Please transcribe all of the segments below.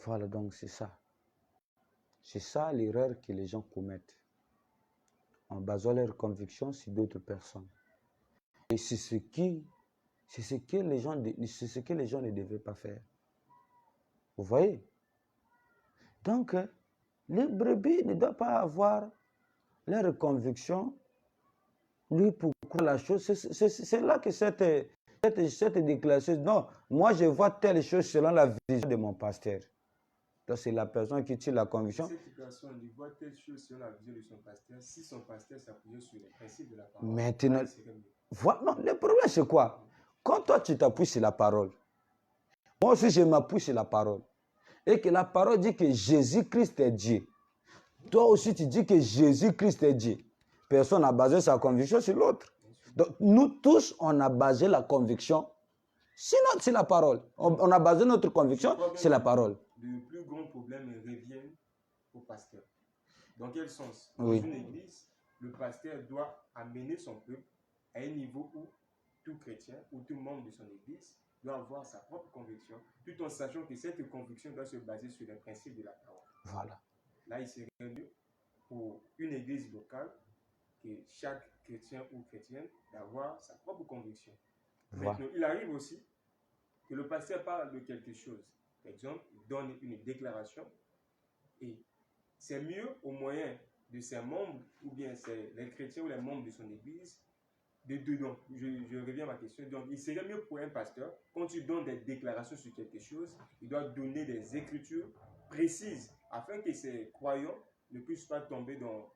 Voilà, donc c'est ça. C'est ça l'erreur que les gens commettent en basant leurs convictions sur d'autres personnes. Et c'est ce que les gens ne devaient pas faire. Vous voyez? Donc, les brebis ne doivent pas avoir leurs convictions. Lui, pourquoi la chose? C'est là que cette déclaration, non, moi je vois telle chose selon la vision de mon pasteur. Donc c'est la personne qui tire la conviction. Cette personne, il voit telle chose selon la vision de son pasteur. Si son pasteur s'appuyait sur les principes de la parole, maintenant, non, le problème c'est quoi? Quand toi tu t'appuies sur la parole, moi aussi je m'appuie sur la parole, et que la parole dit que Jésus-Christ est Dieu. Toi aussi tu dis que Jésus-Christ est Dieu. Personne n'a basé sa conviction sur l'autre. Donc nous tous, on a basé la conviction sur la parole. On a basé notre conviction sur la parole. Le plus grand problème revient au pasteur. Dans quel sens? Dans Oui. une église, le pasteur doit amener son peuple à un niveau où tout chrétien ou tout membre de son église doit avoir sa propre conviction, tout en sachant que cette conviction doit se baser sur les principes de la parole. Voilà. Là, il serait mieux pour une église locale que chaque chrétien ou chrétienne d'avoir sa propre conviction. Voilà. Maintenant, il arrive aussi que le pasteur parle de quelque chose. Par exemple, il donne une déclaration et c'est mieux au moyen de ses membres, ou bien c'est les chrétiens ou les membres de son église, donc, je reviens à ma question. Donc, il serait mieux pour un pasteur, quand il donne des déclarations sur quelque chose, il doit donner des écritures précises afin que ses croyants ne puissent pas tomber dans,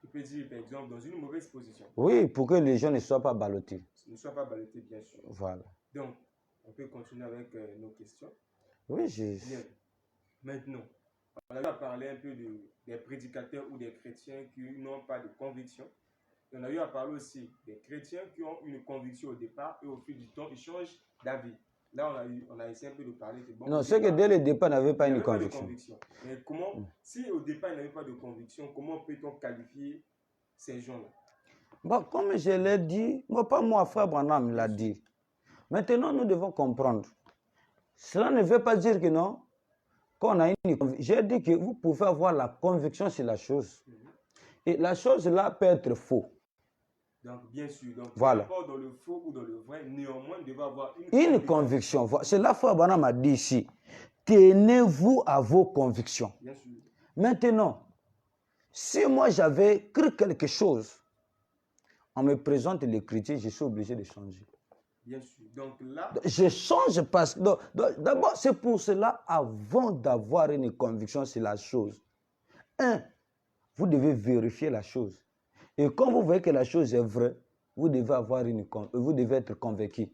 tu peux dire par exemple, dans une mauvaise position. Oui, pour que les gens ne soient pas ballottés. Ne soient pas ballottés, bien sûr. Voilà. Donc, on peut continuer avec nos questions. Oui, Bien. Maintenant, on a parlé un peu des prédicateurs ou des chrétiens qui n'ont pas de conviction. On a eu à parler aussi des chrétiens qui ont une conviction au départ et au fil du temps, ils changent d'avis. Là, on a essayé un peu de parler. Bon, non, c'est que dès le départ, n'avait pas une conviction. Mais comment, si au départ, ils n'avaient pas de conviction, comment peut-on qualifier ces gens-là? Bon, comme je l'ai dit, pas moi, frère Branham l'a dit. Maintenant, nous devons comprendre. Cela ne veut pas dire que non, qu'on a une conviction. J'ai dit que vous pouvez avoir la conviction sur la chose. Et la chose là peut être faux. Donc, bien sûr, donc, voilà. Peu importe dans le faux ou dans le vrai, néanmoins, il devait avoir une conviction. C'est la foi Branham a dit ici. Tenez-vous à vos convictions. Bien sûr. Maintenant, si moi j'avais cru quelque chose, on me présente l'écriture, je suis obligé de changer. Bien sûr. Donc là... Je change parce que... D'abord, c'est pour cela, avant d'avoir une conviction sur la chose, vous devez vérifier la chose. Et quand vous voyez que la chose est vraie, vous devez être convaincu.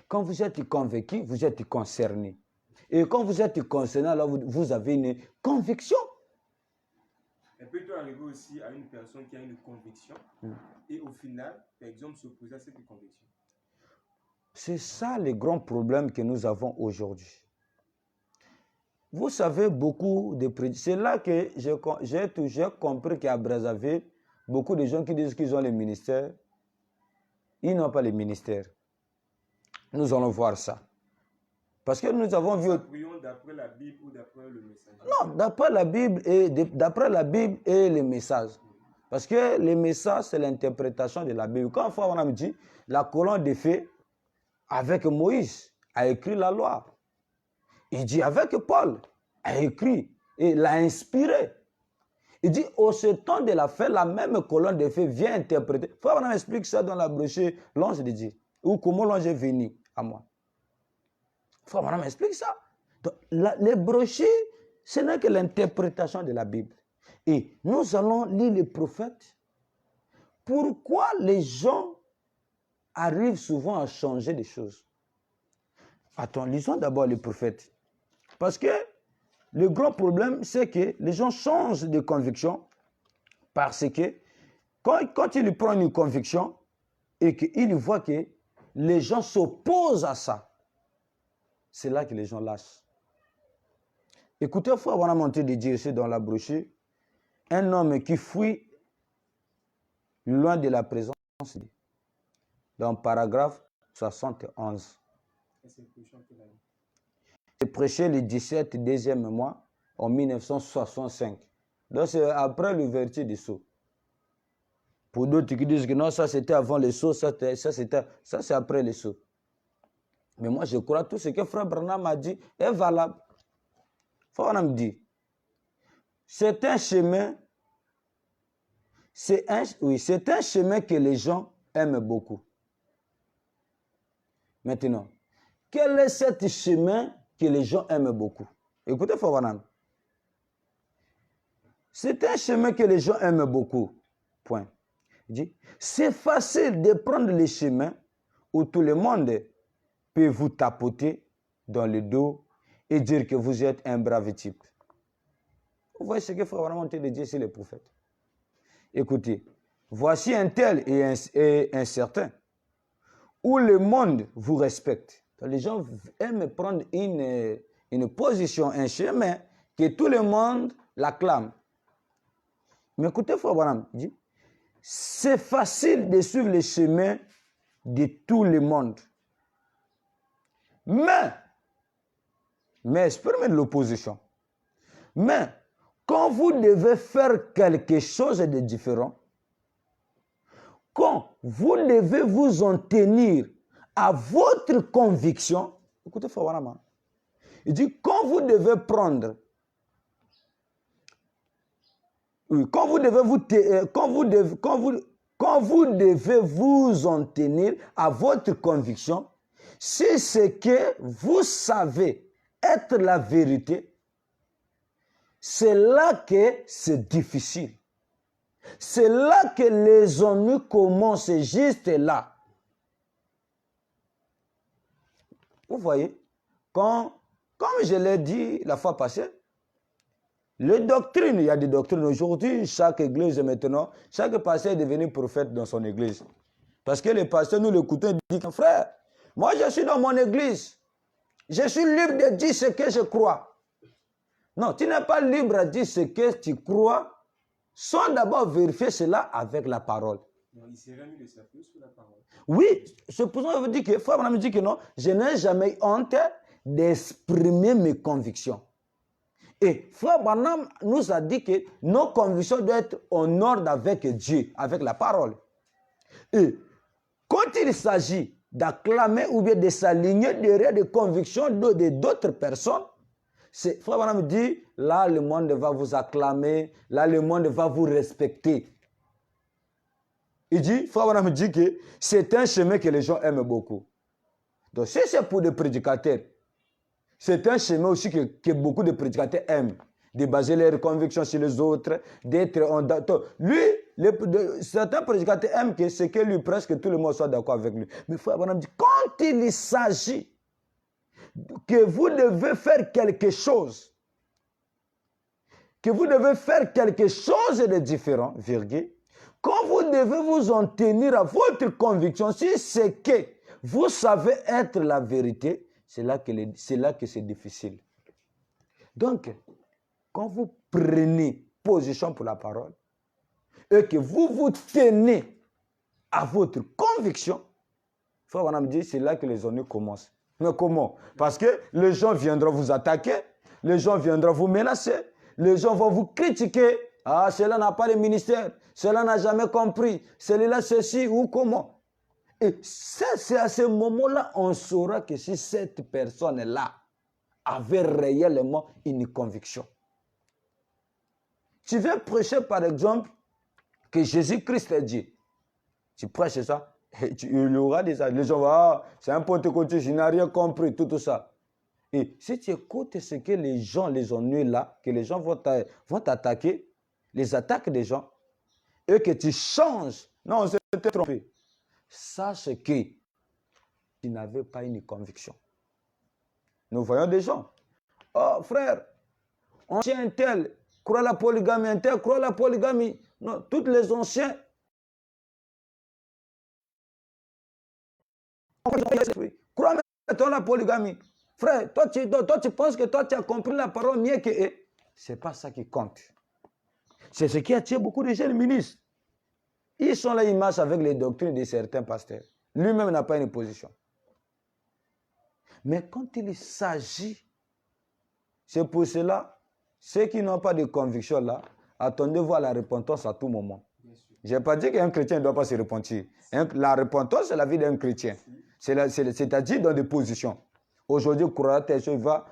Quand vous êtes convaincu, vous êtes concerné. Et quand vous êtes concerné, alors vous avez une conviction. Et peut-on arriver aussi à une personne qui a une conviction et au final, par exemple, s'opposer à cette conviction? C'est ça le grand problème que nous avons aujourd'hui. Vous savez, beaucoup de prédicateurs. C'est là que j'ai compris qu'à Brazzaville, beaucoup de gens qui disent qu'ils ont le ministère, ils n'ont pas le ministère. Nous allons voir ça. Parce que nous avons vu... Prions d'après la Bible ou d'après le message? Non, d'après la Bible et le message. Parce que le message, c'est l'interprétation de la Bible. Quand Frère Branham dit, la colonne de feu, avec Moïse, a écrit la loi. Il dit, avec Paul, a écrit et l'a inspiré. Il dit, au ce temps de la fête, la même colonne de feu vient interpréter. Frère Branham explique ça dans la brochure, l'ange de Dieu. Ou comment l'ange est venu à moi. Frère Branham explique ça. Donc, les brochures, ce n'est que l'interprétation de la Bible. Et nous allons lire les prophètes. Pourquoi les gens arrivent souvent à changer des choses? Attends, lisons d'abord les prophètes. Parce que le grand problème, c'est que les gens changent de conviction parce que quand ils prennent une conviction et qu'ils voient que les gens s'opposent à ça, c'est là que les gens lâchent. Écoutez, il faut avoir monté de Dieu ici dans la brochure. Un homme qui fuit loin de la présence de Dieu. Dans le paragraphe 71. prêché le 17 deuxième mois en 1965. Donc c'est après l'ouverture du sceau. Pour d'autres qui disent que non, ça c'était avant le sceau, ça c'est après le sceau. Mais moi je crois tout ce que Frère Branham a dit est valable. Frère Branham dit, c'est un chemin, c'est un chemin que les gens aiment beaucoup. Maintenant, quel est ce chemin que les gens aiment beaucoup? Écoutez, Frère Branham. C'est un chemin que les gens aiment beaucoup. Point. Il dit, c'est facile de prendre le chemin où tout le monde peut vous tapoter dans le dos et dire que vous êtes un brave type. Vous voyez ce que Frère Branham a dit sur les prophètes. Écoutez, voici un tel et un certain où le monde vous respecte. Les gens aiment prendre une position, un chemin que tout le monde l'acclame. Mais écoutez, Frère Branham dit, c'est facile de suivre le chemin de tout le monde. Mais exprimez l'opposition. Mais quand vous devez faire quelque chose de différent, quand vous devez vous en tenir à votre conviction, écoutez, Frère Branham, il dit, quand vous devez prendre, quand vous devez vous en tenir à votre conviction, si ce que vous savez être la vérité, c'est là que c'est difficile. C'est là que les ennuis commencent, juste là. Vous voyez, comme je l'ai dit la fois passée, les doctrines, il y a des doctrines aujourd'hui, chaque église maintenant, chaque pasteur est devenu prophète dans son église. Parce que les pasteurs, nous l'écoutons, ils disent, frère, moi je suis dans mon église, je suis libre de dire ce que je crois. Non, tu n'es pas libre de dire ce que tu crois, sans d'abord vérifier cela avec la parole. Non, il s'est remis de sa feu sur la parole. Oui, c'est pour ça que je vous dis que, Frère Branham me dit que non, je n'ai jamais honte d'exprimer mes convictions. Et Frère Branham nous a dit que nos convictions doivent être en ordre avec Dieu, avec la parole. Et quand il s'agit d'acclamer ou bien de s'aligner derrière des convictions d'autres personnes, Frère Branham dit, là le monde va vous acclamer, là le monde va vous respecter. Il dit, Frère Branham dit que c'est un chemin que les gens aiment beaucoup. Donc si c'est pour des prédicateurs, c'est un chemin aussi que beaucoup de prédicateurs aiment, de baser leurs convictions sur les autres, d'être en... Lui, certains prédicateurs aiment que ce que lui, presque tout le monde soit d'accord avec lui. Mais Frère Branham dit, quand il s'agit que vous devez faire quelque chose, de différent, virgule, quand vous devez vous en tenir à votre conviction, si c'est que vous savez être la vérité, c'est là que c'est difficile. Donc, quand vous prenez position pour la parole et que vous vous tenez à votre conviction, Frère Branham dit, c'est là que les ennuis commencent. Mais comment? Parce que les gens viendront vous attaquer, les gens viendront vous menacer, les gens vont vous critiquer. Ah, cela n'a pas de ministère, cela n'a jamais compris, celui-là, ceci ou comment. Et c'est à ce moment-là, on saura que si cette personne-là avait réellement une conviction. Tu veux prêcher, par exemple, que Jésus-Christ est Dieu. Tu prêches ça, et il y aura des gens, les gens vont, ah, c'est un pentecôtiste, il n'a rien compris, tout ça. Et si tu écoutes ce que les gens, les ennuis là, que les gens vont t'attaquer, les attaques des gens, et que tu changes, non, on s'est trompé. Sache que tu n'avais pas une conviction. Nous voyons des gens. Oh frère, ancien tel, croit la polygamie, un tel croit la polygamie. Non, tous les anciens. Crois maintenant la polygamie. Frère, toi tu penses que toi tu as compris la parole mieux que eux. Ce n'est pas ça qui compte. C'est ce qui attire beaucoup de jeunes ministres. Ils sont là, ils marchent avec les doctrines de certains pasteurs. Lui-même n'a pas une position. Mais quand il s'agit C'est pour cela, ceux qui n'ont pas de conviction là, attendez-vous à la repentance à tout moment. Je n'ai pas dit qu'un chrétien ne doit pas se repentir. La repentance, c'est la vie d'un chrétien. C'est-à-dire dans des positions. Aujourd'hui, croire tes choses, il va,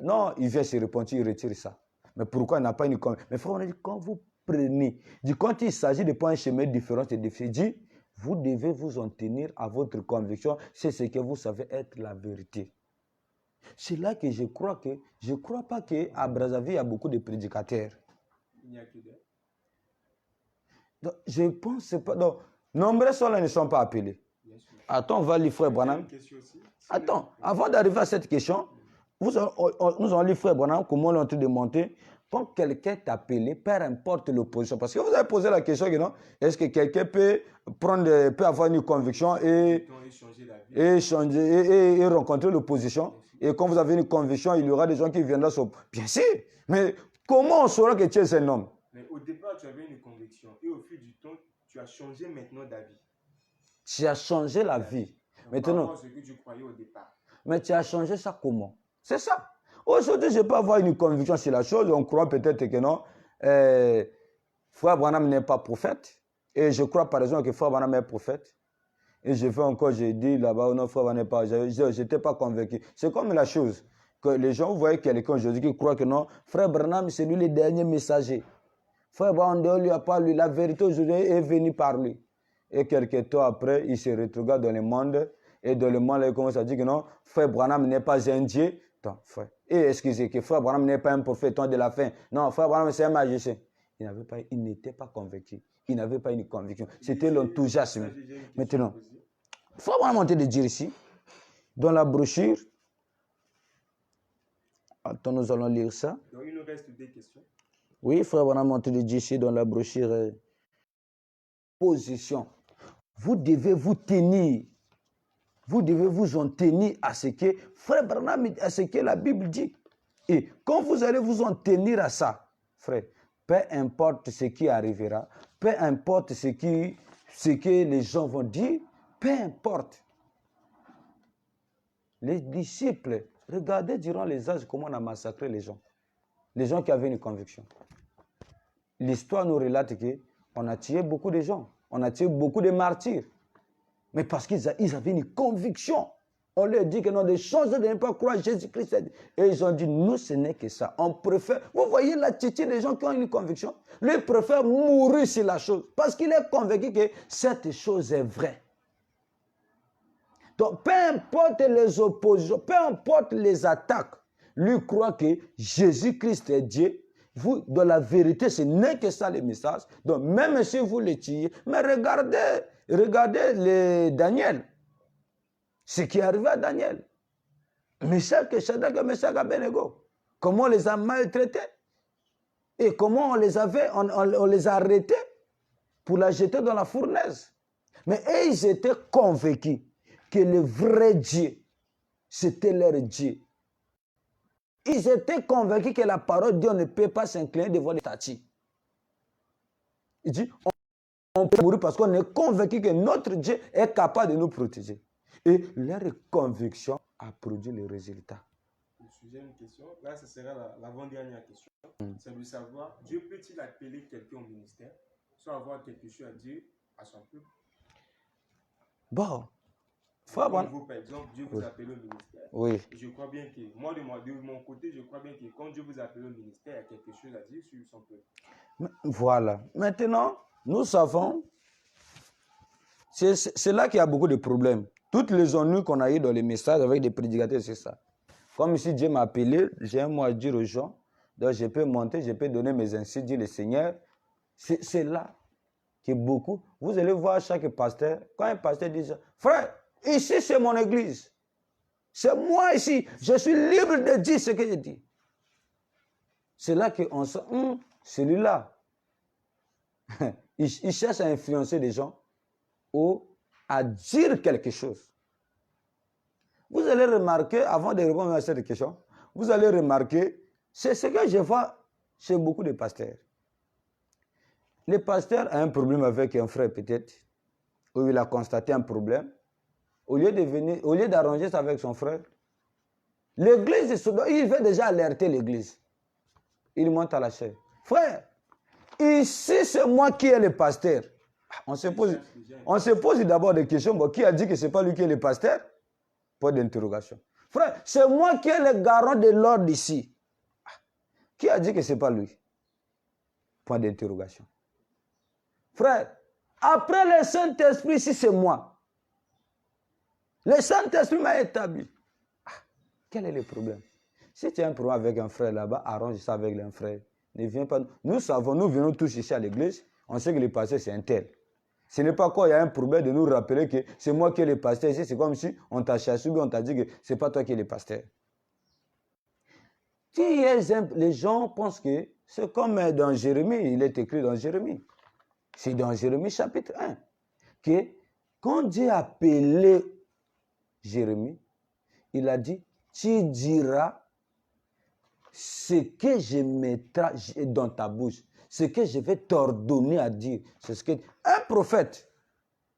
non, il vient se repentir, il retire ça. Mais pourquoi il n'a pas une conviction? Mais frère, on a dit, quand vous prenez, quand il s'agit de prendre un chemin différent, c'est difficile. Dit, vous devez vous en tenir à votre conviction, c'est ce que vous savez être la vérité. C'est là que je crois pas qu'à Brazzaville, il y a beaucoup de prédicateurs. Il n'y a que des. Donc, je pense pas. Donc, nombreux sont là, ne sont pas appelés. Attends, on va lire frère Branham. Attends, avant d'arriver à cette question, nous allons lire frère Branham, comment on est en train de monter. Quand quelqu'un est appelé, peu importe l'opposition, parce que vous avez posé la question, non? Est-ce que quelqu'un peut avoir une conviction et rencontrer l'opposition? Et quand vous avez une conviction, il y aura des gens qui viendront sur... Bien sûr, mais comment on saura que tu es un homme? Mais au départ, tu avais une conviction et au fil du temps, tu as changé maintenant d'avis. Tu as changé la vie. Maintenant, ce que tu croyais au départ. Mais tu as changé ça comment? C'est ça. Aujourd'hui, je peux avoir une conviction sur la chose. On croit peut-être que non. Frère Branham n'est pas prophète. Et je crois par exemple que Frère Branham est prophète. Et j'ai dit là-bas, non, Frère Branham n'est pas. Je n'étais pas convaincu. C'est comme la chose. Que les gens, vous voyez quelqu'un aujourd'hui qui croit que non, Frère Branham, c'est lui le dernier messager. Frère Branham, lui a pas lui. La vérité aujourd'hui est venue par lui. Et quelques temps après, il se retrouve dans le monde. Et dans le monde, il commence à dire que non, Frère Branham n'est pas un Dieu. Attends, frère. Et excusez, que Frère Branham n'est pas un prophète de la fin. Non, Frère Branham, c'est un magicien. Il n'était pas convaincu. Il n'avait pas une conviction. C'était l'enthousiasme. Maintenant, Frère Branham a de dire ici, dans la brochure, attends, nous allons lire ça. Donc, il nous reste des questions. Oui, Frère Branham a de dire ici, dans la brochure, position. Vous devez vous tenir. Vous devez vous en tenir à ce que Frère Branham, à ce que la Bible dit. Et quand vous allez vous en tenir à ça, frère, peu importe ce qui arrivera, peu importe ce que les gens vont dire, peu importe. Les disciples, regardez durant les âges comment on a massacré les gens qui avaient une conviction. L'histoire nous relate qu'on a tué beaucoup de gens, on a tué beaucoup de martyrs. Mais parce qu'ils avaient une conviction. On leur dit que non, des choses de ne pas croire Jésus-Christ. Et ils ont dit, nous, ce n'est que ça. On préfère... Vous voyez l'attitude des gens qui ont une conviction? Ils préfèrent mourir sur la chose. Parce qu'il est convaincu que cette chose est vraie. Donc, peu importe les oppositions, peu importe les attaques, lui croit que Jésus-Christ est Dieu. Vous, dans la vérité, ce n'est que ça le message. Donc, même si vous le tuez, mais regardez les Daniel. Ce qui est arrivé à Daniel. Michel, Shadrach, Meshach, Abednego. Comment on les a maltraités. Et comment on les a arrêtés pour la jeter dans la fournaise. Mais ils étaient convaincus que le vrai Dieu, c'était leur Dieu. Ils étaient convaincus que la parole de Dieu ne peut pas s'incliner devant les statues. Il dit, on peut mourir parce qu'on est convaincu que notre Dieu est capable de nous protéger. Et leur conviction a produit les résultats. J'ai une question. Là, ce sera l'avant-dernière question. C'est de savoir, Dieu peut-il appeler quelqu'un au ministère sans avoir quelque chose à dire à son peuple? Bon. Comme vous, par exemple, Dieu vous appelle au ministère. Oui. Et je crois bien que, moi, de mon côté, je crois bien que quand Dieu vous appelle au ministère, il y a quelque chose à dire sur son peuple. Voilà. Maintenant, nous savons, c'est là qu'il y a beaucoup de problèmes. Toutes les ennuis qu'on a eu dans les messages avec des prédicateurs, c'est ça. Comme si Dieu m'a appelé, j'ai un mot à dire aux gens, donc je peux monter, je peux donner mes insights, dire le Seigneur. C'est là que beaucoup, vous allez voir chaque pasteur, quand un pasteur dit ça, frère, ici c'est mon église. C'est moi ici, je suis libre de dire ce que je dis. C'est là qu'on sent, celui-là, il cherche à influencer les gens ou à dire quelque chose. Vous allez remarquer, avant de répondre à cette question, vous allez remarquer, c'est ce que je vois chez beaucoup de pasteurs. Le pasteur a un problème avec un frère peut-être, où il a constaté un problème. Au lieu d'arranger ça avec son frère, L'église de Sodome, il veut déjà alerter l'église. Il monte à la chair. Frère, ici c'est moi qui est le pasteur. On se pose d'abord des questions. Bon, qui a dit que ce n'est pas lui qui est le pasteur? Point d'interrogation. Frère, c'est moi qui est le garant de l'ordre ici. Qui a dit que ce n'est pas lui? Point d'interrogation. Frère, après le Saint-Esprit, si c'est moi, le Saint-Esprit m'a établi. Quel est le problème? Si tu as un problème avec un frère là-bas, arrange ça avec un frère. Ne viens pas. Nous savons, nous venons tous ici à l'église, on sait que le pasteur c'est un tel. Ce n'est pas quand il y a un problème de nous rappeler que c'est moi qui est le pasteur ici. C'est comme si on t'a chassé ou on t'a dit que ce n'est pas toi qui es le pasteur. Les gens pensent que c'est comme dans Jérémie, il est écrit dans Jérémie. C'est dans Jérémie chapitre 1. Que quand Dieu a appelé Jérémie, il a dit, tu diras ce que je mettrai dans ta bouche, ce que je vais t'ordonner à dire. C'est ce que un prophète.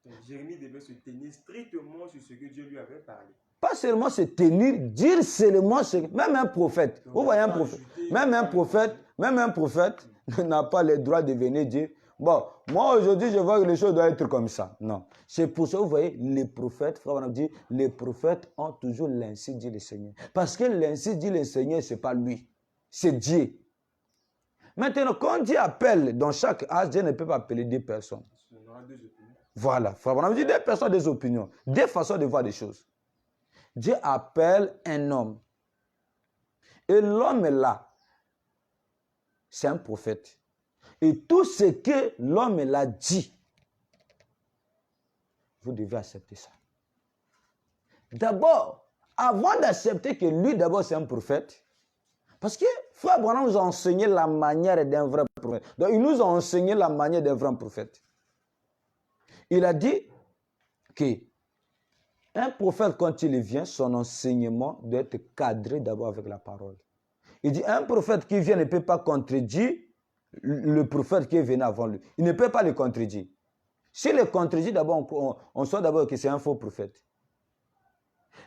Donc, Jérémie devait se tenir strictement sur ce que Dieu lui avait parlé. Pas seulement se tenir, dire seulement ce que... Même un prophète. Donc, vous voyez un prophète. Même un prophète n'a pas le droit de venir dire, bon, moi aujourd'hui je vois que les choses doivent être comme ça. Non. C'est pour ça que vous voyez, les prophètes, frère, on a dit, les prophètes ont toujours l'ainsi dit le Seigneur. Parce que l'ainsi dit le Seigneur, ce n'est pas lui. C'est Dieu. Maintenant, quand Dieu appelle dans chaque âge, Dieu ne peut pas appeler deux personnes. On aura deux opinions. Voilà. Frère, on a dit deux personnes, des opinions. Deux façons de voir les choses. Dieu appelle un homme. Et l'homme est là. C'est un prophète. Et tout ce que l'homme l'a dit, vous devez accepter ça. D'abord, avant d'accepter que lui, d'abord, c'est un prophète, parce que Frère Branham nous a enseigné la manière d'un vrai prophète. Donc, il nous a enseigné la manière d'un vrai prophète. Il a dit que un prophète, quand il vient, son enseignement doit être cadré d'abord avec la parole. Il dit, un prophète qui vient ne peut pas contredire le prophète qui est venu avant lui. Il ne peut pas le contredire. S'il le contredit, d'abord, on sait d'abord que c'est un faux prophète.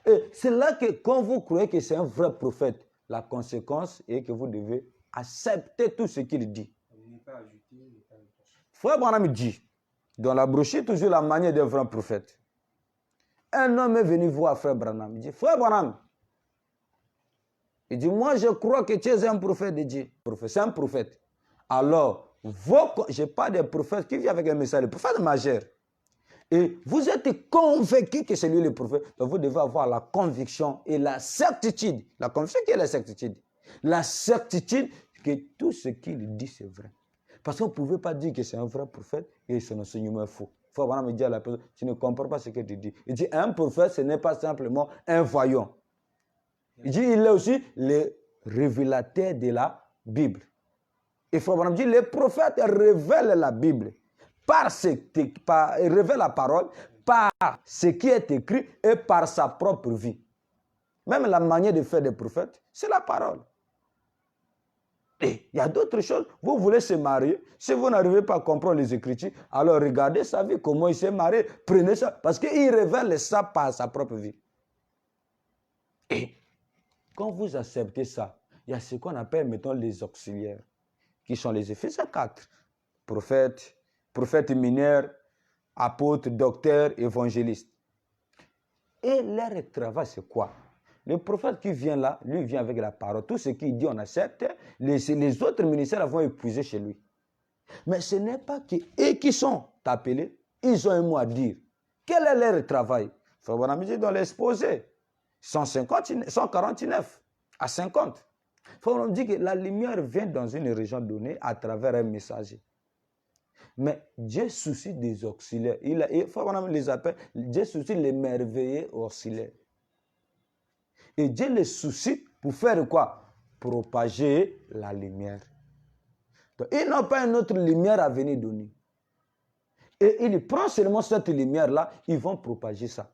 Et c'est là que quand vous croyez que c'est un vrai prophète, la conséquence est que vous devez accepter tout ce qu'il dit. Frère Branham dit, dans la brochure, toujours la manière d'un vrai prophète. Un homme est venu voir Frère Branham. Il dit, Frère Branham, il dit, moi je crois que tu es un prophète de Dieu. C'est un prophète. Alors, je parle des prophètes qui viennent avec un message, le prophète majeur. Et vous êtes convaincu que c'est lui le prophète. Donc vous devez avoir la conviction et la certitude. La conviction qui est la certitude. La certitude que tout ce qu'il dit c'est vrai. Parce qu'on ne pouvait pas dire que c'est un vrai prophète et son enseignement est faux. Il faut vraiment me dire à la personne, tu ne comprends pas ce que tu dis. Il dit, un prophète, ce n'est pas simplement un voyant. Il dit, il est aussi le révélateur de la Bible. Il faut vraiment dire, les prophètes révèlent la Bible. Révèle la parole par ce qui est écrit et par sa propre vie. Même la manière de faire des prophètes, c'est la parole. Et il y a d'autres choses. Vous voulez se marier. Si vous n'arrivez pas à comprendre les Écritures, alors regardez sa vie, comment il s'est marié. Prenez ça, parce qu'il révèle ça par sa propre vie. Et quand vous acceptez ça, il y a ce qu'on appelle, mettons, les auxiliaires, qui sont les Éphésiens 4. Prophètes mineurs, apôtres, docteurs, évangélistes. Et leur travail, c'est quoi? Le prophète qui vient là, lui vient avec la parole. Tout ce qu'il dit, on accepte. Les autres ministères vont épuiser chez lui. Mais ce n'est pas qu'eux qui sont appelés, ils ont un mot à dire. Quel est leur travail? Il faut voir la dans l'exposé. 149 à 50. Il faut dire que la lumière vient dans une région donnée à travers un messager. Mais Dieu soucie des auxiliaires. Il faut qu'on les appelle, Dieu soucie les merveilleux auxiliaires. Et Dieu les soucie pour faire quoi? Propager la lumière. Donc, ils n'ont pas une autre lumière à venir donner. Et ils prennent seulement cette lumière-là, ils vont propager ça.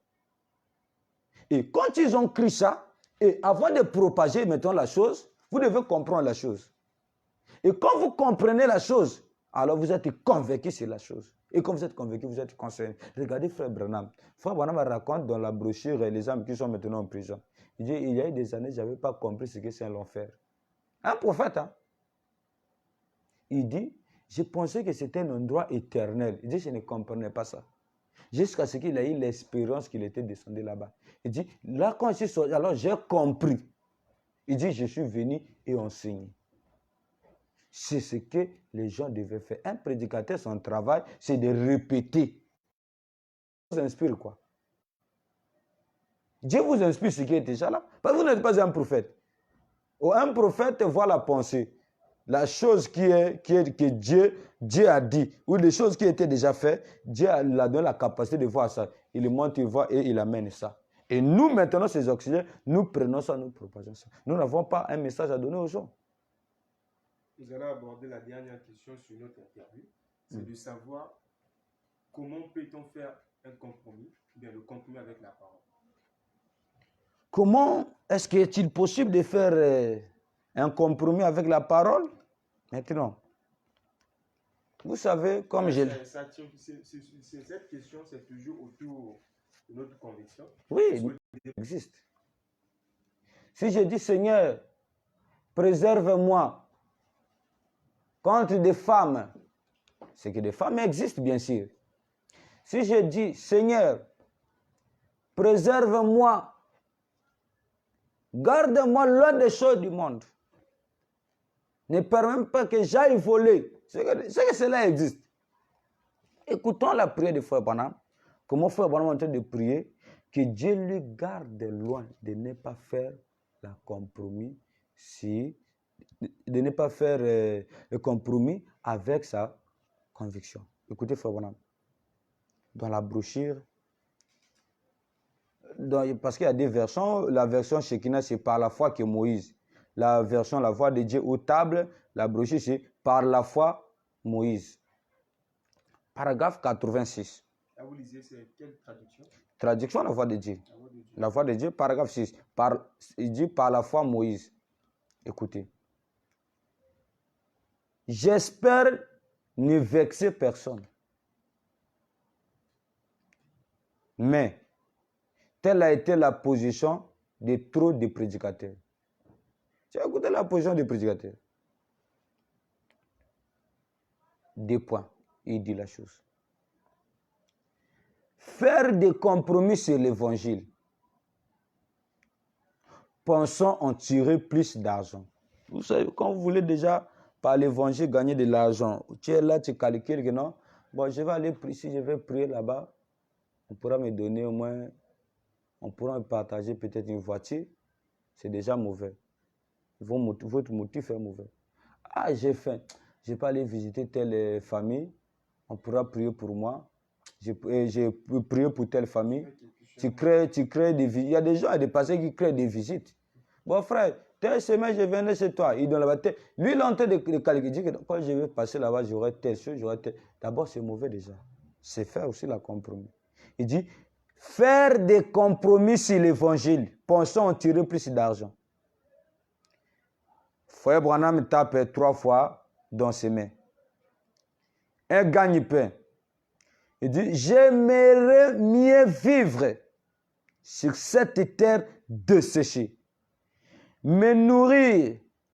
Et quand ils ont cru ça, et avant de propager, mettons la chose, vous devez comprendre la chose. Et quand vous comprenez la chose, alors vous êtes convaincu sur la chose. Et quand vous êtes convaincu, vous êtes concerné. Regardez Frère Branham. Frère Branham raconte dans la brochure les hommes qui sont maintenant en prison. Il dit, il y a eu des années, je n'avais pas compris ce que c'est l'enfer. Un prophète, hein? Il dit, je pensais que c'était un endroit éternel. Il dit, je ne comprenais pas ça. Jusqu'à ce qu'il ait eu l'expérience qu'il était descendu là-bas. Il dit, là quand je suis sorti, alors j'ai compris. Il dit, je suis venu et enseigné. C'est ce que les gens devaient faire. Un prédicateur, son travail, c'est de répéter. Vous inspire quoi? Dieu vous inspire ce qui est déjà là. Parce que vous n'êtes pas un prophète. Ou un prophète voit la pensée. La chose que Dieu a dit, ou les choses qui étaient déjà faites, Dieu a donné la capacité de voir ça. Il monte, il voit et il amène ça. Et nous, maintenant, ces auxiliaires, nous prenons ça, nous proposons ça. Nous n'avons pas un message à donner aux gens. Nous allons aborder la dernière question sur notre interview. C'est de savoir comment peut-on faire un compromis, bien le compromis avec la parole. Comment est-il possible de faire un compromis avec la parole? Maintenant, vous savez, comme je... Cette question, c'est toujours autour de notre conviction. Oui, il existe. Si je dis, Seigneur, préserve-moi contre des femmes, c'est que des femmes existent, bien sûr. Si je dis, Seigneur, préserve-moi, garde-moi loin des choses du monde, ne permets pas que j'aille voler, c'est que cela existe. Écoutons la prière de Frère Branham. Comment Frère Branham est en train de prier que Dieu lui garde loin de ne pas faire le compromis, de ne pas faire le compromis avec sa conviction. Écoutez Frère Branham. Dans la brochure, parce qu'il y a des versions, la version Shekinah, c'est par la foi que Moïse. La version La voix de Dieu aux tables, la brochure, c'est par la foi Moïse. Paragraphe 86. Là, vous lisez, c'est quelle traduction? Traduction, la voix de Dieu. La voix de Dieu, paragraphe 6. Il dit par la foi Moïse. Écoutez. J'espère ne vexer personne. Mais, telle a été la position de trop de prédicateurs. Tu as écouté la position des prédicateurs? 2 points. Il dit la chose. Faire des compromis sur l'évangile. Pensons en tirer plus d'argent. Vous savez, quand vous voulez déjà par l'évangile gagner de l'argent, tu es là, tu calcules que non, bon, je vais aller prier, si je vais prier là-bas, on pourra me donner au moins, on pourra me partager peut-être une voiture, c'est déjà mauvais. Votre motif est mauvais. Ah, j'ai faim, je vais pas aller visiter telle famille, on pourra prier pour moi. J'ai prié pour telle famille. Tu crées des visites. Il y a des gens, il y a des pasteurs qui créent des visites. Bon frère, telle semaine je viendrai chez toi. Il donne là-bas. Lui, il est en train de calculer. Il dit que quand je vais passer là-bas, j'aurai telle chose, j'aurai telle. D'abord, c'est mauvais déjà. C'est faire aussi la compromis. Il dit, faire des compromis sur l'évangile. Pensons en tirer plus d'argent. Frère Branham tape 3 fois dans ses mains. Un gagne-pain. Il dit, j'aimerais mieux vivre sur cette terre desséchée, me nourrir